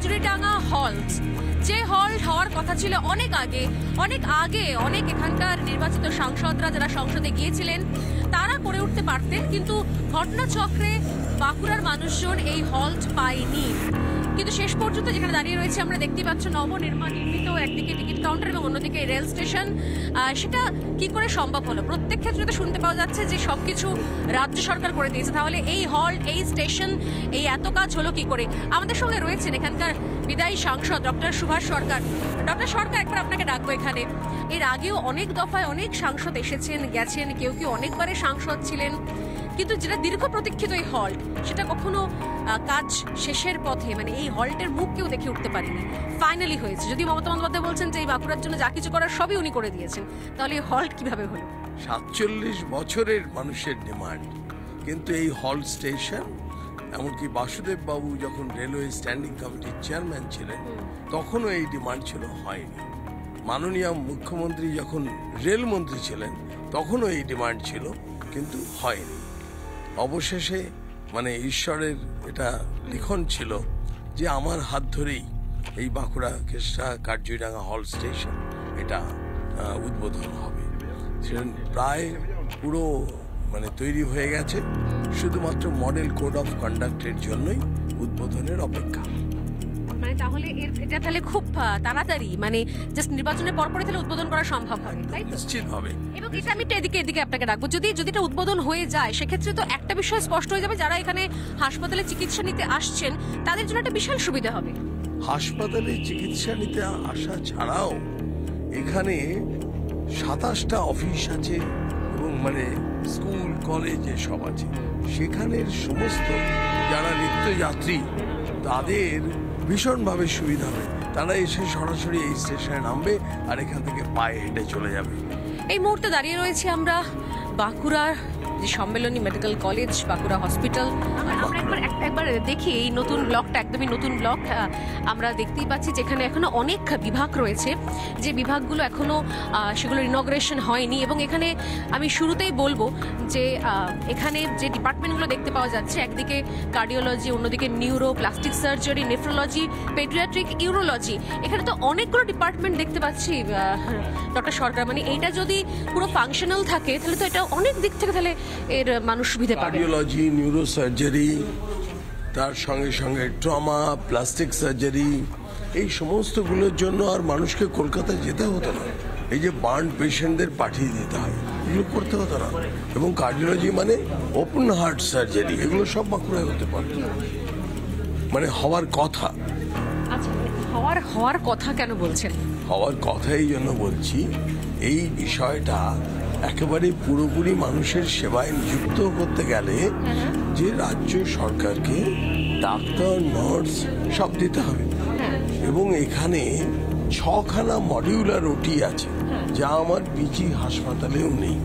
কাজুরিডাঙ্গা halt, যে halt হওয়ার কথা ছিল অনেক আগে অনেক এখানকার নির্বাচিত সাংসদরা যারা সংসদে গিয়েছিলেন তারা করে উঠতে পারতেন, কিন্তু ঘটনাচক্রে বাঁকুড়ার মানুষজন এই হল্ট পায়নি। কিন্তু শেষ পর্যন্ত যেখানে দাঁড়িয়ে রয়েছে আমরা দেখতে পাচ্ছি নবনির্মিত একদিকে টিকিট কাউন্টার এবং অন্যদিকে রেল স্টেশন। সেটা কি করে সম্ভব হলো? প্রত্যেক ক্ষেত্রে তো শুনতে পাওয়া যাচ্ছে যে সবকিছু রাজ্য সরকার করে দিয়েছে, তাহলে এই হল্ট, এই স্টেশন, এই এত কাজ হলো কি করে? আমাদের সঙ্গে রয়েছেন এখানকার বিদায়ী সাংসদ ডক্টর সুভাষ সরকার। ডক্টর সরকার, একবার আপনাকে ডাকবো এখানে। এর আগেও অনেক দফায় অনেক সাংসদ এসেছেন গেছেন, কেউ অনেকবারে সাংসদ ছিলেন, কিন্তু যেটা দীর্ঘ প্রতীক্ষিত এই হল্ট, সেটা কখনো কাজ শেষের পথে, মানে এই হল্টের মুখ কেউ দেখে উঠতে পারেনি। ফাইনালি হয়েছে, যদি মমতা বন্দ্যোপাধ্যায় বলছেন যে এই বাঁকুড়ার জন্য যা কিছু করার সবই উনি করে দিয়েছেন, তাহলে এই হল্ট কিভাবে হলো? 47 বছরের মানুষের ডিমান্ড, কিন্তু এই হল্ট স্টেশন, এমনকি বাসুদেব বাবু যখন রেলওয়ে স্ট্যান্ডিং কমিটির চেয়ারম্যান ছিলেন তখনও এই ডিমান্ড ছিল, হয়নি। মাননীয় মুখ্যমন্ত্রী যখন রেলমন্ত্রী ছিলেন তখনও এই ডিমান্ড ছিল, কিন্তু হয়নি। অবশেষে মানে ঈশ্বরের এটা লিখন ছিল যে আমার হাত ধরেই এই বাঁকুড়া কেশরা কাজুরিডাঙ্গা হল্ট স্টেশন এটা উদ্বোধন হবে। প্রায় পুরো মানে তৈরি হয়ে গেছে, শুধুমাত্র মডেল কোড অফ কন্ডাক্টের জন্যই উদ্বোধনের অপেক্ষা। মানে তাহলে এটা তাহলে খুব তাড়াতাড়ি, মানে জাস্ট নির্বাচনের পরপরই তাহলে উদ্বোধন করা সম্ভব হবে, তাই তো? নিশ্চিত হবে। এবং এটা আমি এদিকে আপনাকে রাখবো, যদি এটা উদ্বোধন হয়ে যায় সেক্ষেত্রে তো একটা বিষয় স্পষ্ট হয়ে যাবে, যারা এখানে হাসপাতালে চিকিৎসা নিতে আসছেন তাদের জন্য একটা বিশাল সুবিধা হবে। হাসপাতালে চিকিৎসা নিতে আসা ছাড়াও এখানে 27টা অফিস আছে এবং মানে স্কুল কলেজ সব আছে, সেখানের সমস্ত যারা নিত্যযাত্রী তাদের ভীষণভাবে সুবিধা হবে। তারা এসে সরাসরি এই স্টেশনে নামবে আর এখান থেকে পায়ে হেঁটে চলে যাবে। এই মুহূর্তে দাঁড়িয়ে রয়েছে আমরা বাঁকুড়ার যে Sammilani medical college, Bankura hospital. আমরা একবার দেখি এই নতুন ব্লকটা, একদমই নতুন ব্লক। আমরা দেখতেই পাচ্ছি যেখানে এখনো অনেক বিভাগ রয়েছে, যে বিভাগগুলো এখনো সেগুলোর ইনগ্রেশন হয়নি। এবং এখানে আমি শুরুতেই বলবো যে এখানে যে ডিপার্টমেন্টগুলো দেখতে পাওয়া যাচ্ছে, একদিকে কার্ডিওলজি, অন্যদিকে neuro, plastic surgery, nephrology, paediatric, urology, এখানে তো অনেকগুলো ডিপার্টমেন্ট দেখতে পাচ্ছি ডক্টর সরকার। মানে এইটা যদি পুরো ফাংশনাল থাকে তাহলে তো এটা অনেক দিক থেকে তাহলে এর মানুষ সুবিধা পাবে। কার্ডিওলজি, নিউরো সার্জারি, তার সঙ্গে সঙ্গে ট্রমা, প্লাস্টিক সার্জারি, এই সমস্তগুলোর জন্য আর মানুষকে কলকাতায় যেতে হতো না। এই যে বার্ন পেশেন্টদের পাঠিয়ে দিতে হয়, এগুলো করতে হতো না। এবং কার্ডিওলজি মানে ওপেন হার্ট সার্জারি, এগুলো সব বাঁকুড়ায় হতে পারত, মানে হওয়ার কথা। আচ্ছা, হওয়ার কথা কেন বলছেন? হওয়ার কথা এই জন্য বলছি, এই বিষয়টা একেবারে পুরোপুরি মানুষের সেবায় নিযুক্ত করতে গেলে যে রাজ্য সরকারকে ডাক্তার, নার্স সব দিতে হবে। এবং এখানে 6খানা মডিউলার ওটি আছে, যা আমার পিজি হাসপাতালেও নেই।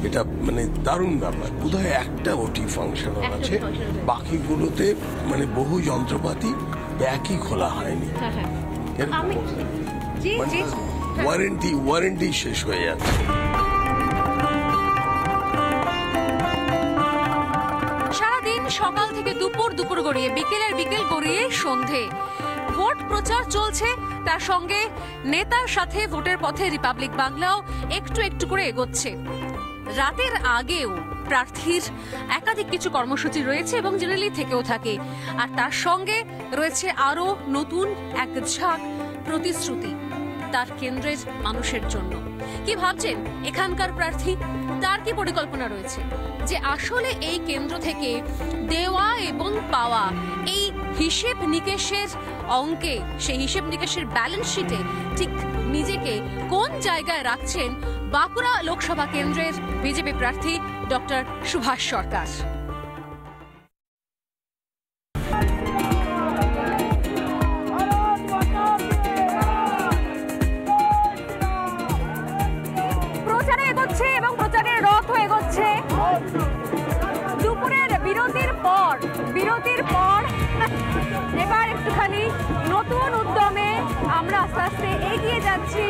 এটা মানে দারুণ ব্যাপার। বোধহয় একটা ওটি ফাংশনাল আছে, বাকিগুলোতে মানে বহু যন্ত্রপাতি একই খোলা হয়নি। ওয়ারেন্টি শেষ হয়ে যাচ্ছে। সারাদিন সকাল থেকে দুপুর গড়িয়ে, বিকেল গড়িয়ে সন্ধে ভোট প্রচার চলছে, তার সঙ্গে নেতার সাথে ভোটের পথে রিপাবলিক বাংলাও একটু করে এগোচ্ছে। রাতের আগেও প্রার্থীর একাধিক কিছু কর্মসূচি রয়েছে এবং জেনারেলি থেকেও থাকে, আর তার সঙ্গে রয়েছে আরো নতুন এক ঝাঁক প্রতিশ্রুতি তার কেন্দ্রের মানুষের জন্য। কি ভাবছেন এখানকার প্রার্থী? তার কি পরিকল্পনা রয়েছে যে আসলে এই কেন্দ্র থেকে দেওয়া এবং পাওয়া, এই হিসেব নিকেশের অঙ্কে, সেই হিসেব নিকেশের ব্যালেন্স শিটে ঠিক নিজেকে কোন জায়গায় রাখছেন বাঁকুড়া লোকসভা কেন্দ্রের বিজেপি প্রার্থী ডক্টর সুভাষ সরকার? প্রচারে এগোচ্ছে এবং প্রচারের রথ এগোচ্ছে। দুপুরের বিরতির পর এবার একটুখানি নতুন উদ্যমে আমরা আস্তে আস্তে এগিয়ে যাচ্ছি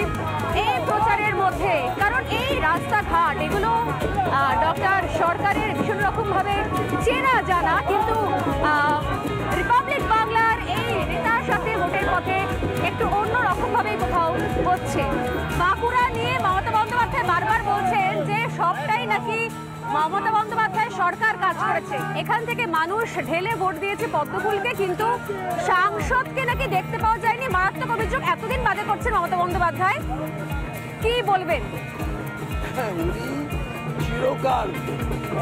এই প্রচারের মধ্যে, কারণ এই রাস্তাঘাট এগুলো ডক্টর সরকারের ভীষণ রকমভাবে চেনা জানা, কিন্তু রিপাবলিক বাংলার এই নেতার সাথে ভাবেই কোথাও হচ্ছে। বাঁকুড়া নিয়ে মমতা বন্দ্যোপাধ্যায় বারবার বলছেন যে সবটাই নাকি মমতা বন্দ্যোপাধ্যায় সরকার কাজ করেছে, এখান থেকে মানুষ ঢেলে ভোট দিয়েছে পদ্মফুলকে, কিন্তু সাংসদকে নাকি দেখতে পাওয়া যায়নি। মারাত্মক অভিযোগ এতদিন বাদে করছেন মমতা বন্দ্যোপাধ্যায়, কি বলবেন? উনি চিরকাল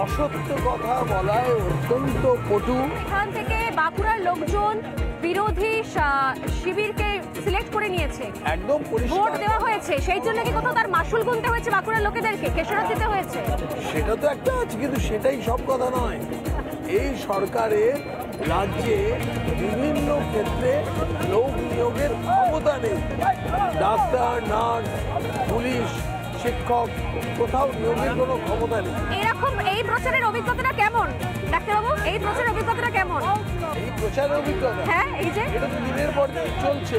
অসত্য কথা বলায় অত্যন্ত পটু। এখান থেকে বাঁকুড়ার লোকজন বিরোধী শিবিরকে সিলেক্ট করে নিয়েছে, একদম ভোট দেওয়া হয়েছে, সেই জন্য কি কোথাও তার মাসুল গুনতে হয়েছে বাঁকুড়ার লোকেদেরকে, খেসারত দিতে হয়েছে? সেটা তো একটা আছে, কিন্তু সেটাই সব কথা নয়। এই সরকারের রাজ্যে বিভিন্ন ক্ষেত্রে লোক নিয়োগের ক্ষমতা নেই। ডাক্তার, নার্স, পুলিশ, শিক্ষক, কোথাও নিয়োগের কোনো ক্ষমতা নেই। এরকম এই প্রচারের অভিজ্ঞতাটা কেমন ডাক্তারবাবু? এই প্রচারের অভিজ্ঞতাটা কেমন? এই প্রচারের অভিজ্ঞতা, হ্যাঁ, এই যে এটা তো দিনের পর দিন চলছে,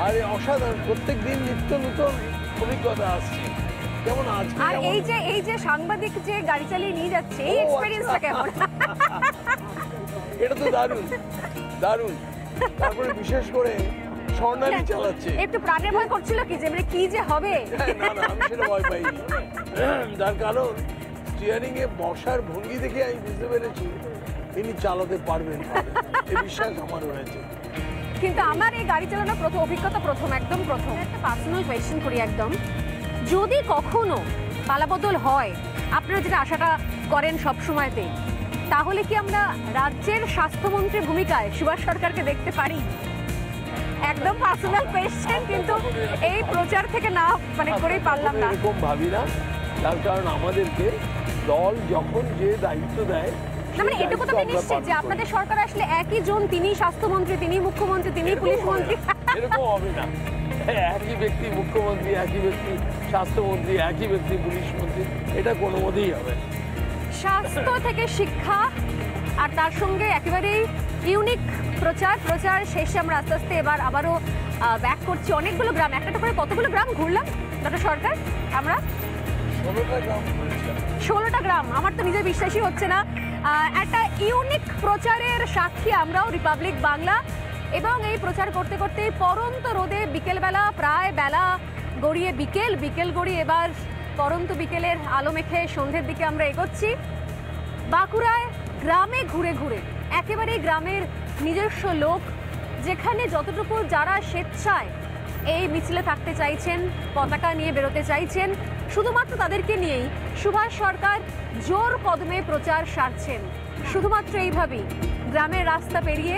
আর অসাধারণ, প্রত্যেক দিন নিত্য নতুন অভিজ্ঞতা আসছে। যেমন আজকে, আর এই যে সাংবাদিক যে গাড়ি চালিয়ে নিয়ে যাচ্ছে, এই এক্সপেরিয়েন্সটা কেমন? এটা তো দারুণ দারুণ। তারপরে বিশেষ করে স্বর্ণালী চালাচ্ছে, একটু প্রাণের ভয় করছিল কি যে মানে কি যে হবে? না না, আমি সেটা ভয় পাইনি। তার কারণ স্টিয়ারিং এ বসার ভঙ্গি দেখে আমি বুঝতে পেরেছি ইনি চালাতে পারবেন, এই বিশ্বাস আমার হয়েছে। কিন্তু আমার এই গাড়ি চালানোর অভিজ্ঞতা একদম প্রথম। একটা পার্সোনাল কোয়েশ্চেন করি একদম, যদি কখনো পালাবদল হয়, আপনারা যেটা আশাটা করেন সব সময়তে, তাহলে কি আমরা রাজ্যের স্বাস্থ্যমন্ত্রীর ভূমিকায় সুভাষ সরকারকে দেখতে পারি? একদম পার্সোনাল কোয়েশ্চেন, কিন্তু এই প্রচার থেকে না মানে করেই পারলাম না। এরকম ভাবি না, তার কারণ আমাদেরকে দল যখন যে দায়িত্ব দেয়, না মানে এটুকু তো নিশ্চিত যে আপনাদের সরকার আসলে একই জন, তিনি স্বাস্থ্যমন্ত্রী, তিনি মুখ্যমন্ত্রী, তিনি পুলিশ মন্ত্রী। এরকম হবে না, একই ব্যক্তি মুখ্যমন্ত্রী, একই ব্যক্তি স্বাস্থ্যমন্ত্রী, একই ব্যক্তি পুলিশ মন্ত্রী, এটা কোনো মতেই হবে। স্বাস্থ্য থেকে শিক্ষা, আর তার সঙ্গে একেবারেই ইউনিক প্রচার শেষে আমরা আস্তে আস্তে এবার আবারও ব্যাক করছি। অনেকগুলো গ্রাম, একটা করে কতগুলো গ্রাম ঘুরলাম ডক্টর সরকার? আমরা 16টা গ্রাম, আমার তো নিজের বিশ্বাসই হচ্ছে না। একটা ইউনিক প্রচারের সাক্ষী আমরাও, রিপাবলিক বাংলা। এবং এই প্রচার করতে করতে পরন্ত রোদে বিকেলবেলা, প্রায় বেলা গড়িয়ে বিকেল গড়িয়ে এবার পরন্ত বিকেলের আলো মেখে সন্ধ্যের দিকে আমরা এগোচ্ছি। বাঁকুড়ায় গ্রামে ঘুরে ঘুরে একেবারেই গ্রামের নিজস্ব লোক, যেখানে যতটুকু যারা স্বেচ্ছায় এই মিছিলে থাকতে চাইছেন, পতাকা নিয়ে বেরোতে চাইছেন, শুধুমাত্র তাদেরকে নিয়েই সুভাষ সরকার জোর কদমে প্রচার সারছেন। শুধুমাত্র এইভাবেই গ্রামের রাস্তা পেরিয়ে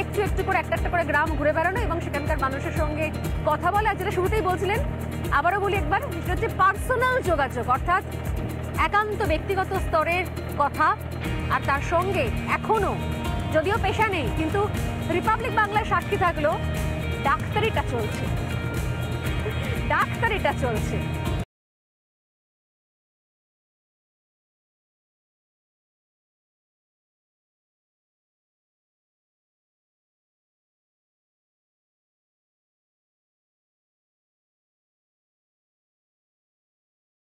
একটু একটু করে একটা করে গ্রাম ঘুরে বেড়ানো এবং সেখানকার মানুষের সঙ্গে কথা বলা। যেটা শুরুতেই বলছিলেন, আবারও বলি একবার, সেটা হচ্ছে পার্সোনাল যোগাযোগ, অর্থাৎ একান্ত ব্যক্তিগত স্তরের কথা। আর তার সঙ্গে এখনো যদিও পেশা নেই, কিন্তু রিপাবলিক বাংলার সাক্ষী থাকলো, ডাক্তারিটা চলছে।